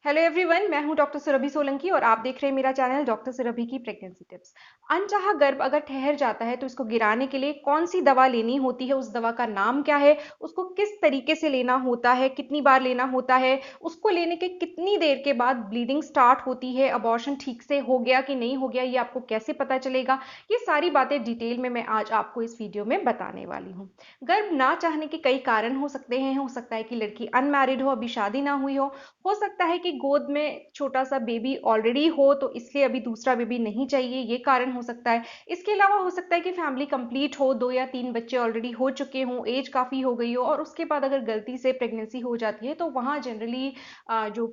Hello everyone, मैं हूं doctor Surabhi Solanki और आप देख रहे हैं मेरा चैनल डॉक्टर सुरभि की प्रेगनेंसी टिप्स। अनचाहा गर्भ अगर ठहर जाता है तो इसको गिराने के लिए कौन सी दवा लेनी होती है, उस दवा का नाम क्या है, उसको किस तरीके से लेना होता है, कितनी बार लेना होता है, उसको लेने के कितनी देर के बाद ब्लीडिंग स्टार्ट होती है, अबॉर्शन ठीक से हो गया कि नहीं हो गया, ये आपको कैसे पता चलेगा, ये सारी बातें डिटेल में मैं आज आपको इस वीडियो में बताने वाली हूँ। गर्भ ना चाहने के कई कारण हो सकते हैं। हो सकता है कि लड़की अनमैरिड हो, अभी शादी ना हुई हो सकता है कि गोद में छोटा सा बेबी ऑलरेडी हो तो इसलिए अभी दूसरा बेबी नहीं चाहिए, ये कारण हो सकता है। इसके अलावा हो सकता है कि फैमिली कंप्लीट हो, 2 या 3 बच्चे ऑलरेडी हो चुके हों, एज काफ़ी हो गई हो और उसके बाद अगर गलती से प्रेगनेंसी हो जाती है तो वहाँ जनरली जो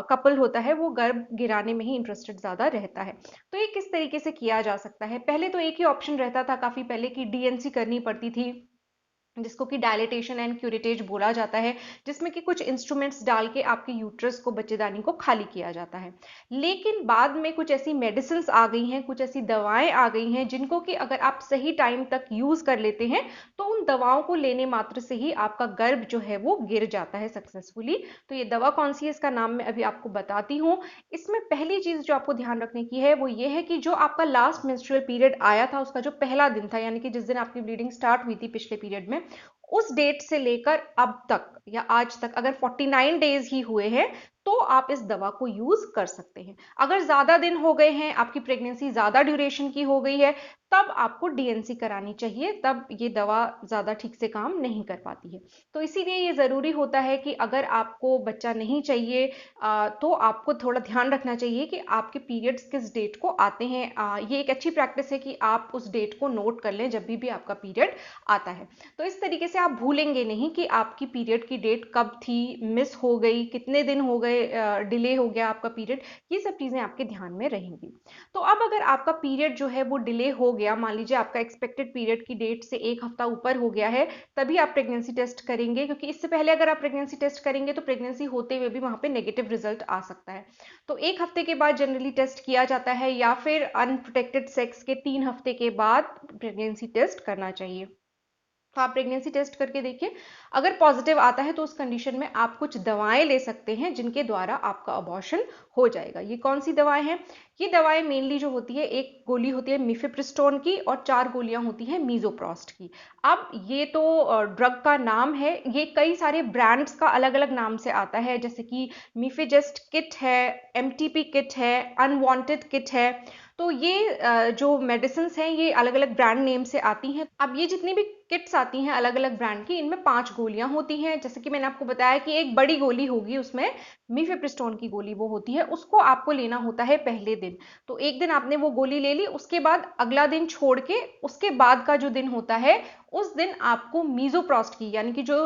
कपल होता है वो गर्भ गिराने में ही इंटरेस्टेड ज़्यादा रहता है। तो ये किस तरीके से किया जा सकता है? पहले तो एक ही ऑप्शन रहता था काफ़ी पहले कि डीएनसी करनी पड़ती थी, जिसको कि डायलिटेशन एंड क्यूरेटेज बोला जाता है, जिसमें कि कुछ इंस्ट्रूमेंट्स डाल के आपके यूट्रस को, बच्चेदानी को खाली किया जाता है। लेकिन बाद में कुछ ऐसी मेडिसिन्स आ गई हैं, कुछ ऐसी दवाएं आ गई हैं जिनको कि अगर आप सही टाइम तक यूज कर लेते हैं तो उन दवाओं को लेने मात्र से ही आपका गर्भ जो है वो गिर जाता है सक्सेसफुली। तो ये दवा कौन सी है, इसका नाम मैं अभी आपको बताती हूँ। इसमें पहली चीज जो आपको ध्यान रखने की है वो ये है कि जो आपका लास्ट मेंस्ट्रुअल पीरियड आया था, उसका जो पहला दिन था, यानी कि जिस दिन आपकी ब्लीडिंग स्टार्ट हुई थी पिछले पीरियड में, उस डेट से लेकर अब तक या आज तक अगर 49 डेज ही हुए हैं तो आप इस दवा को यूज कर सकते हैं। अगर ज्यादा दिन हो गए हैं, आपकी प्रेगनेंसी ज्यादा ड्यूरेशन की हो गई है, तब आपको डीएनसी करानी चाहिए, तब ये दवा ज्यादा ठीक से काम नहीं कर पाती है। तो इसीलिए ये जरूरी होता है कि अगर आपको बच्चा नहीं चाहिए तो आपको थोड़ा ध्यान रखना चाहिए कि आपके पीरियड्स किस डेट को आते हैं। ये एक अच्छी प्रैक्टिस है कि आप उस डेट को नोट कर लें जब भी आपका पीरियड आता है। तो इस तरीके से आप भूलेंगे नहीं कि आपकी पीरियड की डेट कब थी, मिस हो गई, कितने दिन हो गए, डिले हो गया आपका पीरियड, ये सब चीज़ें आपके ध्यान में रहेंगी। तो अब अगर आपका पीरियड जो है वो डिले हो गया, मान लीजिए आपका एक्सपेक्टेड पीरियड की डेट से 1 हफ्ता ऊपर हो गया है, तभी आप प्रेगनेंसी टेस्ट करेंगे, क्योंकि इससे पहले अगर आप प्रेगनेंसी टेस्ट करेंगे तो प्रेगनेंसी होते हुए भी वहां पे नेगेटिव रिजल्ट आ सकता है। तो 1 हफ्ते के बाद जनरली टेस्ट किया जाता है, या फिर अनप्रोटेक्टेड सेक्स के 3 हफ्ते के बाद प्रेगनेंसी टेस्ट करना चाहिए। तो आप प्रेगनेंसी टेस्ट करके देखिए, अगर पॉजिटिव आता है तो उस कंडीशन में आप कुछ दवाएं ले सकते हैं जिनके द्वारा आपका अबॉर्शन हो जाएगा। ये कौन सी दवाएं हैं? ये दवाएं मेनली जो होती है, एक गोली होती है मिफेप्रिस्टोन की और 4 गोलियां होती हैं मीजोप्रोस्ट की। अब ये तो ड्रग का नाम है, ये कई सारे ब्रांड्स का अलग अलग नाम से आता है, जैसे कि मिफेजेस्ट किट है, एमटीपी किट है, अनवांटेड किट है। तो ये जो मेडिसिन हैं ये अलग अलग ब्रांड नेम से आती हैं। अब ये जितनी भी किट्स आती हैं अलग अलग ब्रांड की, इनमें 5 गोलियां होती हैं। जैसे कि मैंने आपको बताया कि एक बड़ी गोली होगी, उसमें मीफेप्रिस्टोन की गोली वो होती है, उसको आपको लेना होता है पहले दिन। तो एक दिन आपने वो गोली ले ली, उसके बाद अगला दिन छोड़ के उसके बाद का जो दिन होता है उस दिन आपको मीजोप्रोस्ट की, यानी कि जो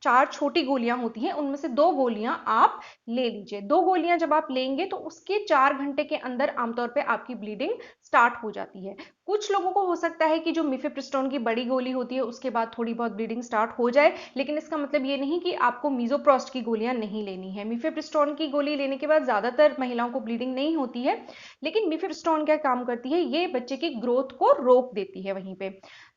4 छोटी गोलियां होती हैं उनमें से 2 गोलियां आप ले लीजिए। 2 गोलियां जब आप लेंगे तो उसके 4 घंटे के अंदर आमतौर पे आपकी ब्लीडिंग स्टार्ट हो जाती है। कुछ लोगों को हो सकता है कि जो मिफेप्रिस्टोन की बड़ी गोली होती है उसके बाद थोड़ी बहुत ब्लीडिंग स्टार्ट हो जाए, लेकिन इसका मतलब ये नहीं कि आपको मीजोप्रोस्ट की गोलियां नहीं लेनी है। मिफेप्रिस्टोन की गोली लेने के बाद ज्यादातर महिलाओं को ब्लीडिंग नहीं होती है, लेकिन मिफेप्रिस्टोन क्या काम करती है, ये बच्चे की ग्रोथ को रोक देती है वहीं पे।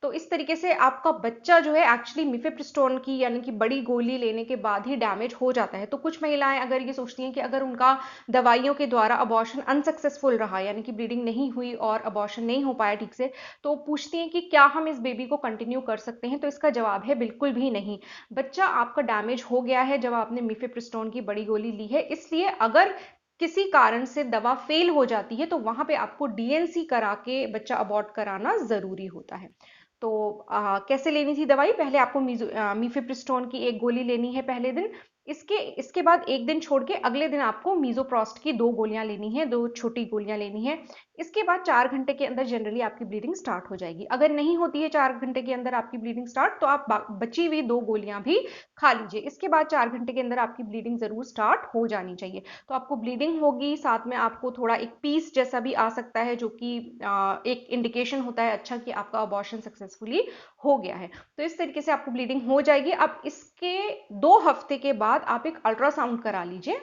तो इस तरीके से आपका बच्चा जो है एक्चुअली मिफेप्रिस्टोन की यानी कि बड़ी गोली लेने के बाद ही डैमेज हो जाता है। तो कुछ महिलाएं अगर ये सोचती हैं कि अगर उनका दवाइयों के द्वारा अबॉर्शन अनसक्सेसफुल रहा, यानी कि ब्लीडिंग नहीं हुई और अबॉर्शन नहीं हो पाया ठीक से, तो पूछती हैं कि क्या हम इस बेबी को कंटिन्यू कर सकते हैं? तो इसका जवाब है बिल्कुल भी नहीं। बच्चा आपका डैमेज हो गया है जब आपने मिफेप्रिस्टोन की बड़ी गोली ली है, इसलिए अगर किसी कारण से दवा फेल हो जाती है तो वहां पे आपको डीएनसी करा के बच्चा अबॉर्ट कराना जरूरी होता है। तो कैसे लेनी थी दवाई? पहले आपको मीफेप्रिस्टोन की एक गोली लेनी है पहले दिन। इसके इसके बाद एक दिन छोड़ के अगले दिन आपको मीजोप्रोस्ट की 2 गोलियां लेनी है, 2 छोटी गोलियां लेनी है। इसके बाद 4 घंटे के अंदर जनरली आपकी ब्लीडिंग स्टार्ट हो जाएगी। अगर नहीं होती है 4 घंटे के अंदर आपकी ब्लीडिंग स्टार्ट, तो आप बची हुई 2 गोलियां भी खा लीजिए। इसके बाद 4 घंटे के अंदर आपकी ब्लीडिंग जरूर स्टार्ट हो जानी चाहिए। तो आपको ब्लीडिंग होगी, साथ में आपको थोड़ा एक पीस जैसा भी आ सकता है, जो कि एक इंडिकेशन होता है अच्छा कि आपका अबॉर्शन सक्सेसफुली हो गया है। तो इस तरीके से आपको ब्लीडिंग हो जाएगी। अब इसके 2 हफ्ते के बाद आप एक अल्ट्रासाउंड करा लीजिए।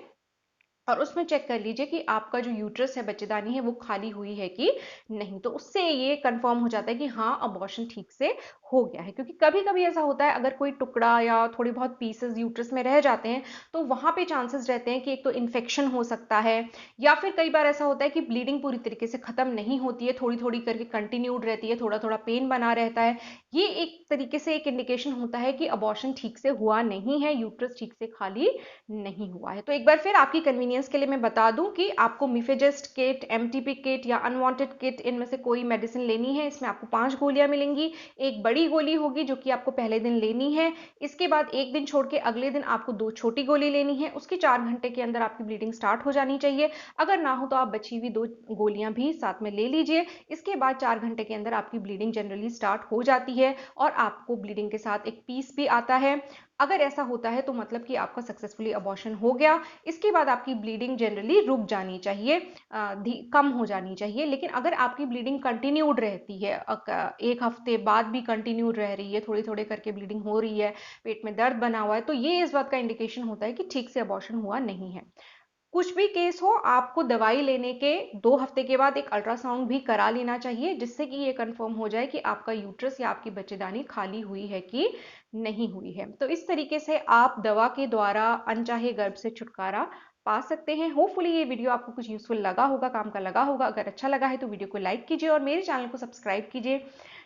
और उसमें चेक कर लीजिए कि आपका जो यूट्रस है, बच्चेदानी है, वो खाली हुई है कि नहीं। तो उससे ये कंफर्म हो जाता है कि हाँ, अबॉर्शन ठीक से हो गया है। क्योंकि कभी-कभी ऐसा होता है, अगर कोई टुकड़ा या थोड़ी बहुत पीसेस यूट्रस में रह जाते हैं, तो वहाँ पे चांसेस रहते हैं कि एक तो इन्फेक्शन हो सकता है, या फिर कई बार ऐसा होता है कि ब्लीडिंग पूरी तरीके से खत्म नहीं होती है, थोड़ी-थोड़ी करके कंटिन्यूड रहती है, थोड़ा-थोड़ा पेन बना रहता है। ये एक तरीके से एक इंडिकेशन होता है कि अबॉर्शन ठीक से हुआ नहीं है, यूट्रस ठीक से खाली नहीं हुआ है। तो एक बार फिर आपकी कन्वीनियंस के लिए मैं बता दूं कि आपको मिफेजेस्ट किट, एमटीपी किट या अनवांटेड किट, इनमें से कोई मेडिसिन लेनी है। इसमें आपको 5 गोलियां मिलेंगी। एक बड़ी गोली होगी जो कि आपको पहले दिन लेनी है। इसके बाद एक दिन छोड़ के अगले दिन आपको 2 छोटी गोली लेनी है। उसके 4 घंटे के अंदर आपकी ब्लीडिंग स्टार्ट हो जानी चाहिए। अगर ना हो तो आप बची हुई 2 गोलियां भी साथ में ले लीजिए। इसके बाद 4 घंटे के अंदर आपकी ब्लीडिंग जनरली स्टार्ट हो जाती है और आपको ब्लीडिंग के साथ एक पीस भी आता है। अगर ऐसा होता है तो मतलब कि आपका सक्सेसफुली अबॉर्शन हो गया। इसके बाद आपकी ब्लीडिंग जनरली रुक जानी चाहिए, कम हो जानी चाहिए। लेकिन अगर आपकी ब्लीडिंग कंटिन्यूड रहती है, एक हफ्ते बाद भी कंटिन्यूड रह रही है, थोड़ी थोड़ी करके ब्लीडिंग हो रही है, पेट में दर्द बना हुआ है, तो ये इस बात का इंडिकेशन होता है कि ठीक से अबॉर्शन हुआ नहीं है। कुछ भी केस हो, आपको दवाई लेने के 2 हफ्ते के बाद एक अल्ट्रासाउंड भी करा लेना चाहिए, जिससे कि ये कंफर्म हो जाए कि आपका यूट्रस या आपकी बच्चेदानी खाली हुई है कि नहीं हुई है। तो इस तरीके से आप दवा के द्वारा अनचाहे गर्भ से छुटकारा पा सकते हैं। होपफुली ये वीडियो आपको कुछ यूजफुल लगा होगा, काम का लगा होगा। अगर अच्छा लगा है तो वीडियो को लाइक कीजिए और मेरे चैनल को सब्सक्राइब कीजिए।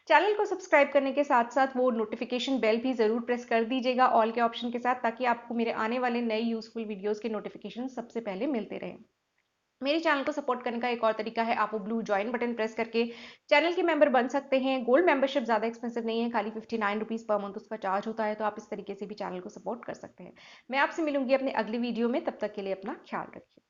चैनल को सब्सक्राइब करने के साथ साथ वो नोटिफिकेशन बेल भी जरूर प्रेस कर दीजिएगा ऑल के ऑप्शन के साथ, ताकि आपको मेरे आने वाले नए यूजफुल वीडियोस के नोटिफिकेशन सबसे पहले मिलते रहें। मेरे चैनल को सपोर्ट करने का एक और तरीका है, आप वो ब्लू ज्वाइन बटन प्रेस करके चैनल के मेंबर बन सकते हैं। गोल्ड मेंबरशिप ज़्यादा एक्सपेंसिव नहीं है, खाली 59 रुपीज़ पर मंथ उसका चार्ज होता है। तो आप इस तरीके से भी चैनल को सपोर्ट कर सकते हैं। मैं आपसे मिलूंगी अपने अगली वीडियो में, तब तक के लिए अपना ख्याल रखिए।